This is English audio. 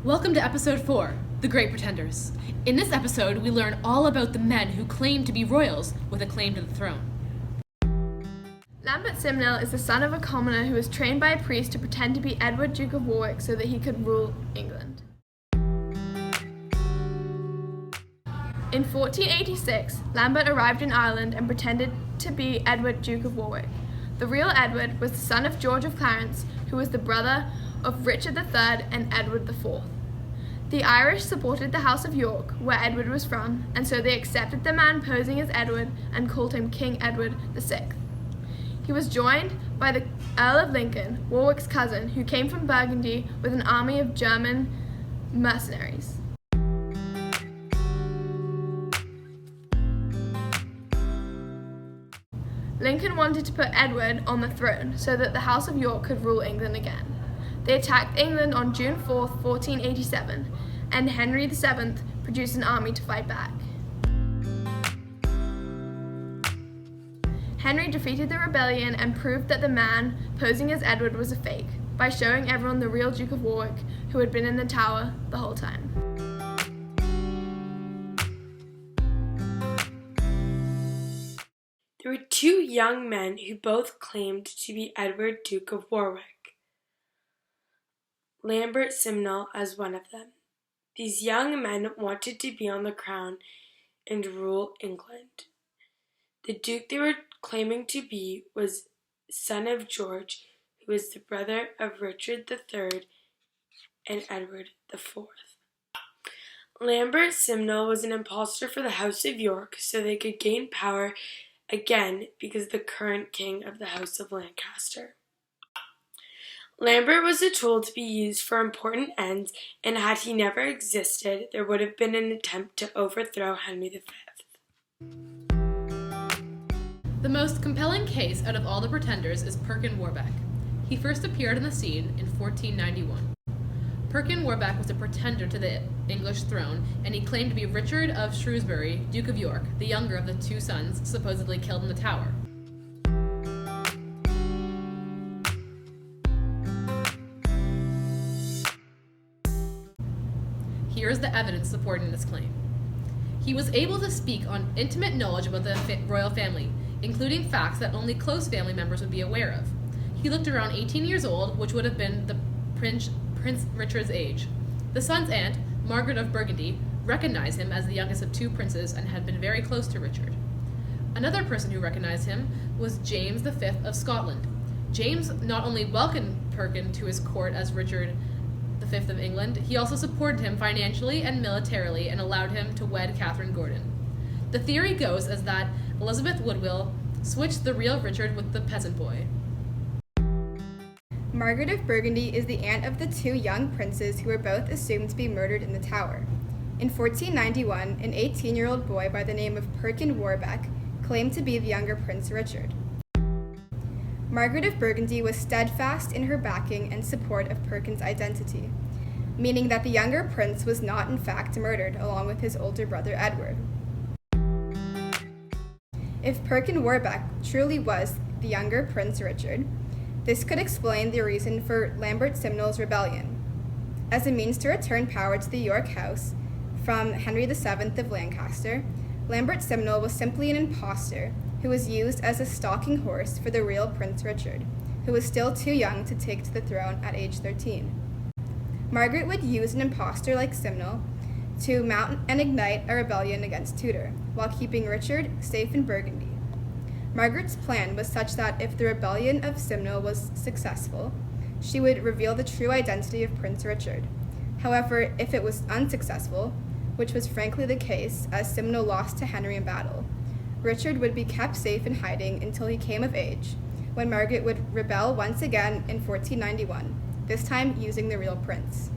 Welcome to episode 4, The Great Pretenders. In this episode, we learn all about the men who claim to be royals with a claim to the throne. Lambert Simnel is the son of a commoner who was trained by a priest to pretend to be Edward, Duke of Warwick, so that he could rule England. In 1486, Lambert arrived in Ireland and pretended to be Edward, Duke of Warwick. The real Edward was the son of George of Clarence, who was the brother of Richard III and Edward IV. The Irish supported the House of York, where Edward was from, and so they accepted the man posing as Edward and called him King Edward VI. He was joined by the Earl of Lincoln, Warwick's cousin, who came from Burgundy with an army of German mercenaries. Lincoln wanted to put Edward on the throne so that the House of York could rule England again. They attacked England on June 4, 1487, and Henry VII produced an army to fight back. Henry defeated the rebellion and proved that the man posing as Edward was a fake by showing everyone the real Duke of Warwick, who had been in the Tower the whole time. There were two young men who both claimed to be Edward, Duke of Warwick. Lambert Simnel as one of them. These young men wanted to be on the crown and rule England. The duke they were claiming to be was son of George, who was the brother of Richard III and Edward IV. Lambert Simnel was an impostor for the House of York so they could gain power again because the current king of the House of Lancaster. Lambert was a tool to be used for important ends, and had he never existed, there would have been an attempt to overthrow Henry V. The most compelling case out of all the pretenders is Perkin Warbeck. He first appeared on the scene in 1491. Perkin Warbeck was a pretender to the English throne, and he claimed to be Richard of Shrewsbury, Duke of York, the younger of the two sons supposedly killed in the Tower. Here is the evidence supporting this claim. He was able to speak on intimate knowledge about the royal family, including facts that only close family members would be aware of. He looked around 18 years old, which would have been the Prince Richard's age. The son's aunt, Margaret of Burgundy, recognized him as the youngest of two princes and had been very close to Richard. Another person who recognized him was James V of Scotland. James not only welcomed Perkin to his court as Richard V of England, he also supported him financially and militarily and allowed him to wed Catherine Gordon. The theory goes as that Elizabeth Woodville switched the real Richard with the peasant boy. Margaret of Burgundy is the aunt of the two young princes who were both assumed to be murdered in the Tower. In 1491, an 18-year-old boy by the name of Perkin Warbeck claimed to be the younger Prince Richard. Margaret of Burgundy was steadfast in her backing and support of Perkin's identity, meaning that the younger prince was not in fact murdered along with his older brother Edward. If Perkin Warbeck truly was the younger Prince Richard, this could explain the reason for Lambert Simnel's rebellion. As a means to return power to the York House from Henry VII of Lancaster, Lambert Simnel was simply an impostor who was used as a stalking horse for the real Prince Richard, who was still too young to take to the throne at age 13. Margaret would use an impostor like Simnel to mount and ignite a rebellion against Tudor, while keeping Richard safe in Burgundy. Margaret's plan was such that if the rebellion of Simnel was successful, she would reveal the true identity of Prince Richard. However, if it was unsuccessful, which was frankly the case as Simnel lost to Henry in battle, Richard would be kept safe in hiding until he came of age, when Margaret would rebel once again in 1491, this time using the real prince.